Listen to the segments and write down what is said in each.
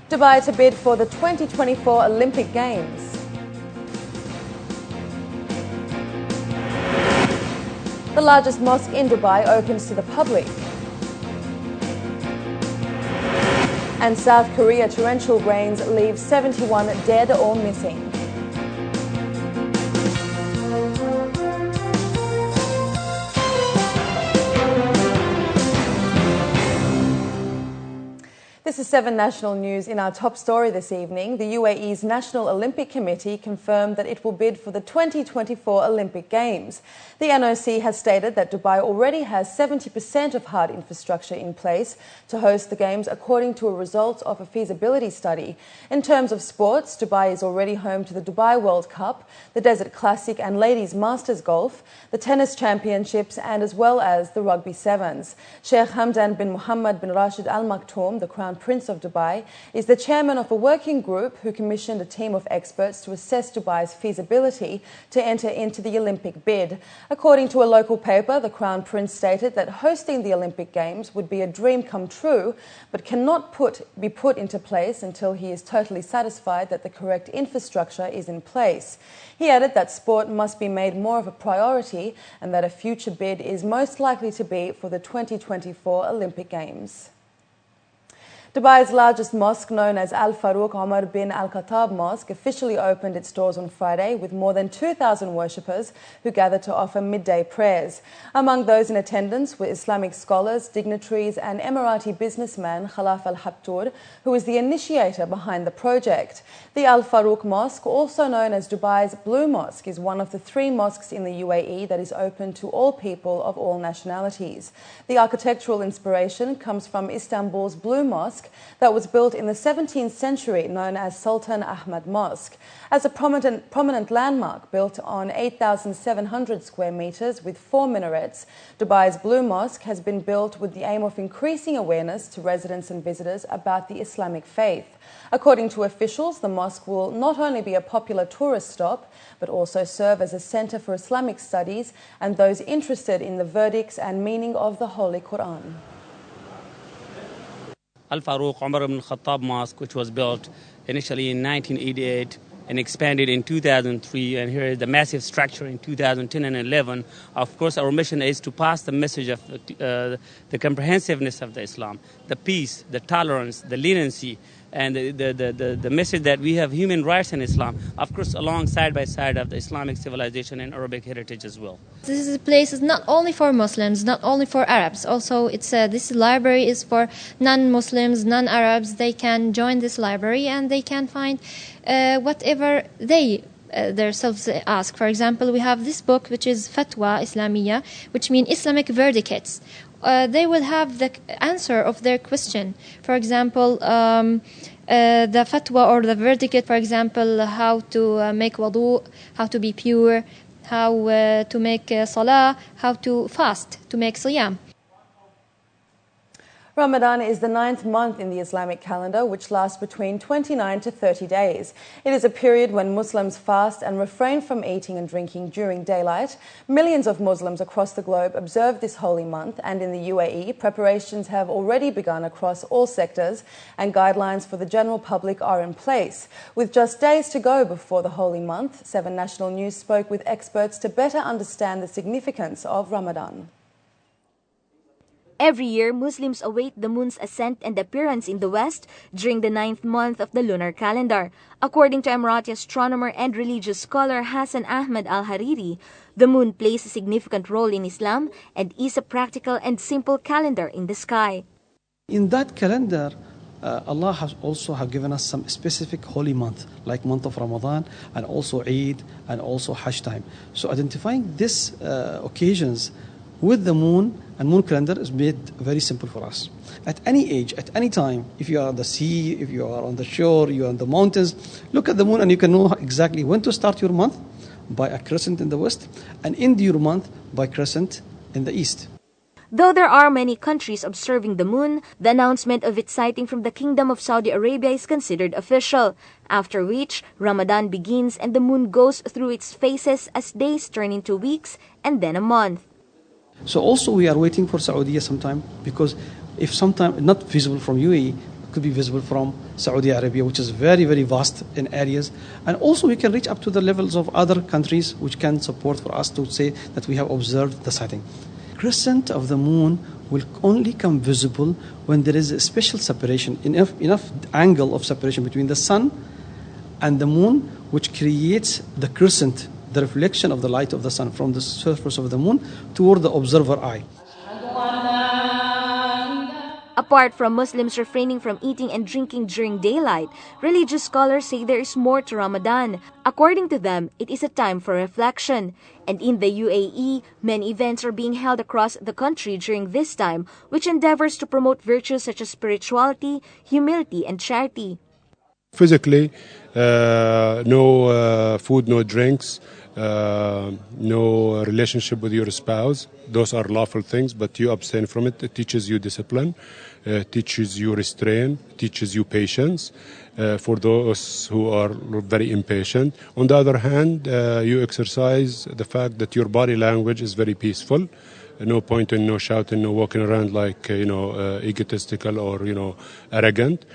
Dubai to bid for the 2024 Olympic Games. The largest mosque in Dubai opens to the public. And South Korea torrential rains leave 71 dead or missing. This is 7 National News. In our top story this evening, the UAE's National Olympic Committee confirmed that it will bid for the 2024 Olympic Games. The NOC has stated that Dubai already has 70% of hard infrastructure in place to host the Games, according to a result of a feasibility study. In terms of sports, Dubai is already home to the Dubai World Cup, the Desert Classic and Ladies Masters Golf, the Tennis Championships, and as well as the Rugby Sevens. Sheikh Hamdan bin Mohammed bin Rashid Al Maktoum, the Crown Prince of Dubai, is the chairman of a working group who commissioned a team of experts to assess Dubai's feasibility to enter into the Olympic bid. According to a local paper, the Crown Prince stated that hosting the Olympic Games would be a dream come true, but cannot be put into place until he is totally satisfied that the correct infrastructure is in place. He added that sport must be made more of a priority and that a future bid is most likely to be for the 2024 Olympic Games. Dubai's largest mosque, known as Al Farouk Omar bin Al Khattab Mosque, officially opened its doors on Friday with more than 2,000 worshippers who gathered to offer midday prayers. Among those in attendance were Islamic scholars, dignitaries and Emirati businessman Khalaf Al Habtour, who is the initiator behind the project. The Al Farouk Mosque, also known as Dubai's Blue Mosque, is one of the 3 mosques in the UAE that is open to all people of all nationalities. The architectural inspiration comes from Istanbul's Blue Mosque, that was built in the 17th century, known as Sultan Ahmad Mosque. As a prominent landmark built on 8,700 square meters with 4 minarets, Dubai's Blue Mosque has been built with the aim of increasing awareness to residents and visitors about the Islamic faith. According to officials, the mosque will not only be a popular tourist stop, but also serve as a center for Islamic studies and those interested in the verdicts and meaning of the Holy Quran. Al Farouk Umar ibn Khattab Mosque, which was built initially in 1988 and expanded in 2003, and here is the massive structure in 2010 and 11. Of course, our mission is to pass the message of the comprehensiveness of the Islam, the peace, the tolerance, the leniency, and the message that we have human rights in Islam, of course, along side by side of the Islamic civilization and Arabic heritage as well. This place is not only for Muslims, not only for Arabs. Also, this library is for non-Muslims, non-Arabs. They can join this library and they can find whatever they themselves ask. For example, we have this book, which is Fatwa Islamiyya, which means Islamic verdicts. They will have the answer of their question. For example, the fatwa or the verdict, for example, how to make wudu, how to be pure, how to make salah, how to fast, to make siyam. Ramadan is the 9th month in the Islamic calendar, which lasts between 29 to 30 days. It is a period when Muslims fast and refrain from eating and drinking during daylight. Millions of Muslims across the globe observe this holy month, and in the UAE, preparations have already begun across all sectors, and guidelines for the general public are in place. With just days to go before the holy month, 7 National News spoke with experts to better understand the significance of Ramadan. Every year, Muslims await the moon's ascent and appearance in the west during the 9th month of the lunar calendar. According to Emirati astronomer and religious scholar Hassan Ahmed Al-Hariri, the moon plays a significant role in Islam and is a practical and simple calendar in the sky. In that calendar, Allah has also given us some specific holy month, like month of Ramadan and also Eid and also Hajj time. So identifying these occasions with the moon and moon calendar is made very simple for us. At any age, at any time, if you are on the sea, if you are on the shore, you are on the mountains, look at the moon and you can know exactly when to start your month, by a crescent in the west, and end your month by crescent in the east. Though there are many countries observing the moon, the announcement of its sighting from the Kingdom of Saudi Arabia is considered official, after which Ramadan begins and the moon goes through its phases as days turn into weeks and then a month. So also we are waiting for Saudi sometime, because if sometime not visible from UAE, could be visible from Saudi Arabia, which is very, very vast in areas. And also we can reach up to the levels of other countries which can support for us to say that we have observed the sighting. Crescent of the moon will only come visible when there is a special separation, enough angle of separation between the sun and the moon, which creates the crescent, the reflection of the light of the sun from the surface of the moon toward the observer eye. Apart from Muslims refraining from eating and drinking during daylight, religious scholars say there is more to Ramadan. According to them, it is a time for reflection. And in the UAE, many events are being held across the country during this time, which endeavors to promote virtues such as spirituality, humility, and charity. Physically, no food, no drinks, no relationship with your spouse. Those are lawful things, but you abstain from it. It teaches you discipline, teaches you restraint, teaches you patience for those who are very impatient. On the other hand, you exercise the fact that your body language is very peaceful. No pointing, no shouting, no walking around like, egotistical or, arrogant.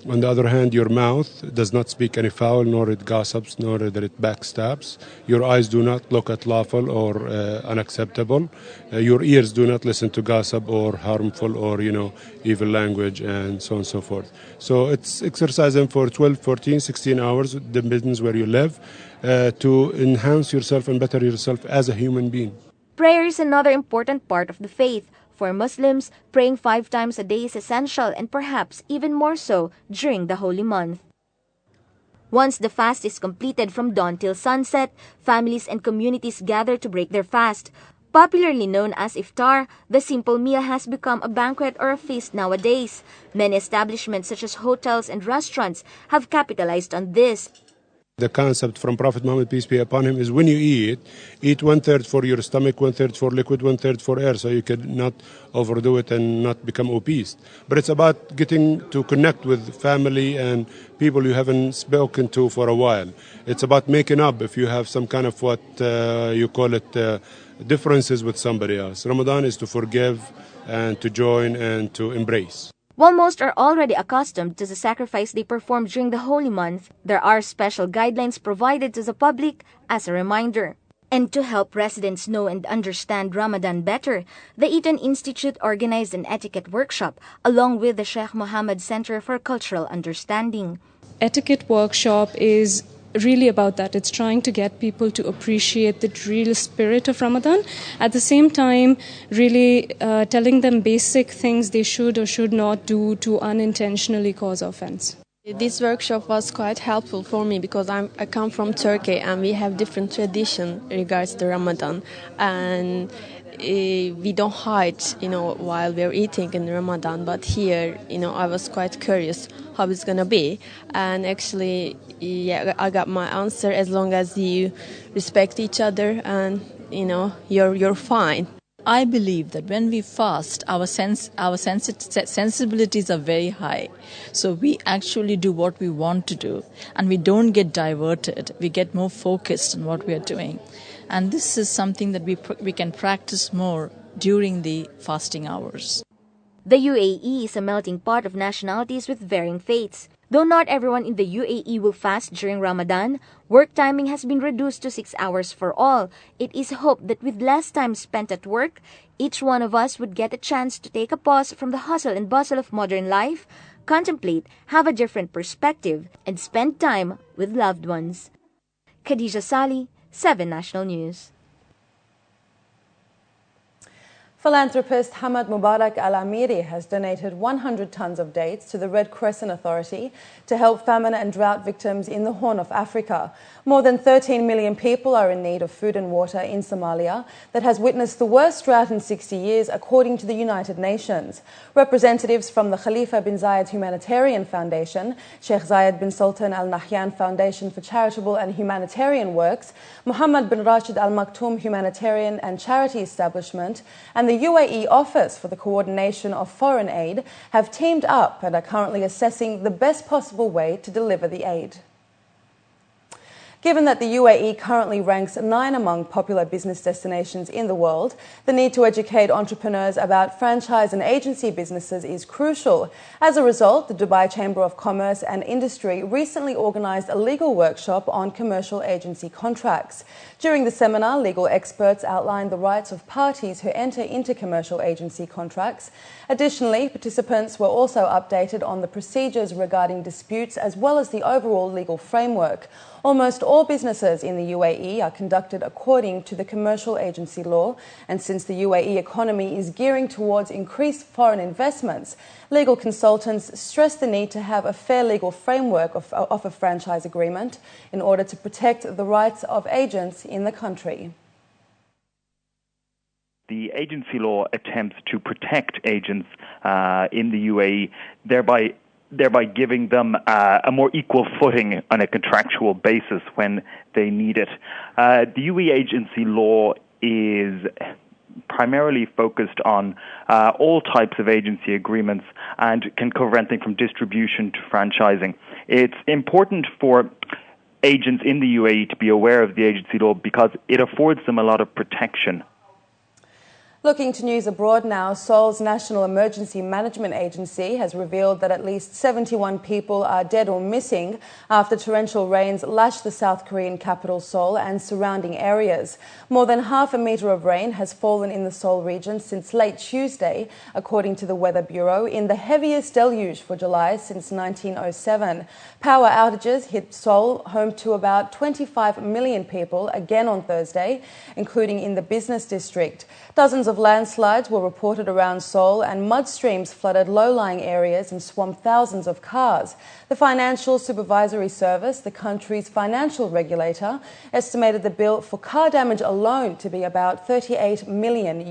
On the other hand, your mouth does not speak any foul, nor it gossips, nor that it backstabs. Your eyes do not look at lawful or unacceptable. Your ears do not listen to gossip or harmful or, evil language and so on and so forth. So it's exercising for 12, 14, 16 hours, depends where you live, to enhance yourself and better yourself as a human being. Prayer is another important part of the faith. For Muslims, praying 5 times a day is essential and perhaps even more so during the holy month. Once the fast is completed from dawn till sunset, families and communities gather to break their fast. Popularly known as iftar, the simple meal has become a banquet or a feast nowadays. Many establishments such as hotels and restaurants have capitalized on this. The concept from Prophet Muhammad, peace be upon him, is when you eat 1/3 for your stomach, 1/3 for liquid, 1/3 for air, so you can not overdo it and not become obese. But it's about getting to connect with family and people you haven't spoken to for a while. It's about making up if you have some kind of what you call it differences with somebody else. Ramadan is to forgive and to join and to embrace. While most are already accustomed to the sacrifice they perform during the holy month, there are special guidelines provided to the public as a reminder. And to help residents know and understand Ramadan better, the Eton Institute organized an etiquette workshop along with the Sheikh Mohammed Center for Cultural Understanding. Etiquette workshop is really about that. It's trying to get people to appreciate the real spirit of Ramadan. At the same time, really telling them basic things they should or should not do to unintentionally cause offense. This workshop was quite helpful for me because I come from Turkey and we have different tradition regards to Ramadan, and we don't hide, while we're eating in Ramadan. But here, I was quite curious how it's gonna be, and actually, I got my answer. As long as you respect each other, and you're fine. I believe that when we fast, our sensibilities are very high. So we actually do what we want to do, and we don't get diverted. We get more focused on what we are doing. And this is something that we can practice more during the fasting hours. The UAE is a melting pot of nationalities with varying faiths. Though not everyone in the UAE will fast during Ramadan, work timing has been reduced to 6 hours for all. It is hoped that with less time spent at work, each one of us would get a chance to take a pause from the hustle and bustle of modern life, contemplate, have a different perspective, and spend time with loved ones. Khadija Sali, 7 National News. Philanthropist Hamad Mubarak Al-Amiri has donated 100 tons of dates to the Red Crescent Authority to help famine and drought victims in the Horn of Africa. More than 13 million people are in need of food and water in Somalia that has witnessed the worst drought in 60 years, according to the United Nations. Representatives from the Khalifa bin Zayed Humanitarian Foundation, Sheikh Zayed bin Sultan Al Nahyan Foundation for Charitable and Humanitarian Works, Mohammed bin Rashid Al Maktoum Humanitarian and Charity Establishment, and the UAE Office for the Coordination of Foreign Aid have teamed up and are currently assessing the best possible way to deliver the aid. Given that the UAE currently ranks 9 among popular business destinations in the world, the need to educate entrepreneurs about franchise and agency businesses is crucial. As a result, the Dubai Chamber of Commerce and Industry recently organised a legal workshop on commercial agency contracts. During the seminar, legal experts outlined the rights of parties who enter into commercial agency contracts. Additionally, participants were also updated on the procedures regarding disputes as well as the overall legal framework. Almost all businesses in the UAE are conducted according to the commercial agency law, and since the UAE economy is gearing towards increased foreign investments, legal consultants stress the need to have a fair legal framework of a franchise agreement in order to protect the rights of agents in the country. The agency law attempts to protect agents in the UAE, thereby giving them a more equal footing on a contractual basis when they need it. The UAE agency law is primarily focused on all types of agency agreements and can cover anything from distribution to franchising. It's important for agents in the UAE to be aware of the agency law because it affords them a lot of protection. Looking to news abroad now, Seoul's National Emergency Management Agency has revealed that at least 71 people are dead or missing after torrential rains lashed the South Korean capital Seoul and surrounding areas. More than half a metre of rain has fallen in the Seoul region since late Tuesday, according to the Weather Bureau, in the heaviest deluge for July since 1907. Power outages hit Seoul, home to about 25 million people, again on Thursday, including in the business district. Dozens of landslides were reported around Seoul and mud streams flooded low-lying areas and swamped thousands of cars. The Financial Supervisory Service, the country's financial regulator, estimated the bill for car damage alone to be about $38 million.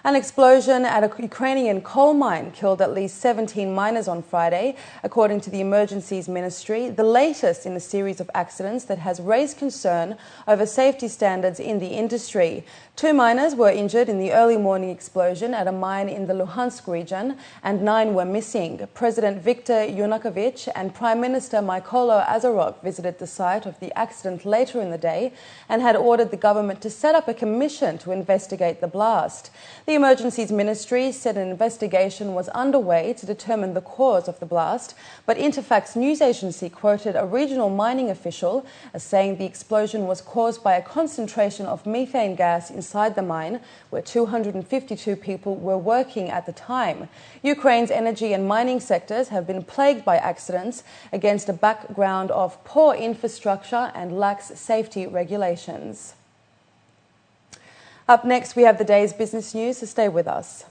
An explosion at a Ukrainian coal mine killed at least 17 miners on Friday, according to the Emergencies Ministry, the latest in a series of accidents that has raised concern over safety standards in the industry. 2 miners were injured in the early morning explosion at a mine in the Luhansk region, and 9 were missing. President Viktor Yanukovych and Prime Minister Mykola Azarov visited the site of the accident later in the day and had ordered the government to set up a commission to investigate the blast. The Emergencies Ministry said an investigation was underway to determine the cause of the blast, but Interfax news agency quoted a regional mining official as saying the explosion was caused by a concentration of methane gas inside the mine, where 252 people were working at the time. Ukraine's energy and mining sectors have been plagued by accidents against a background of poor infrastructure and lax safety regulations. Up next, we have the day's business news, so stay with us.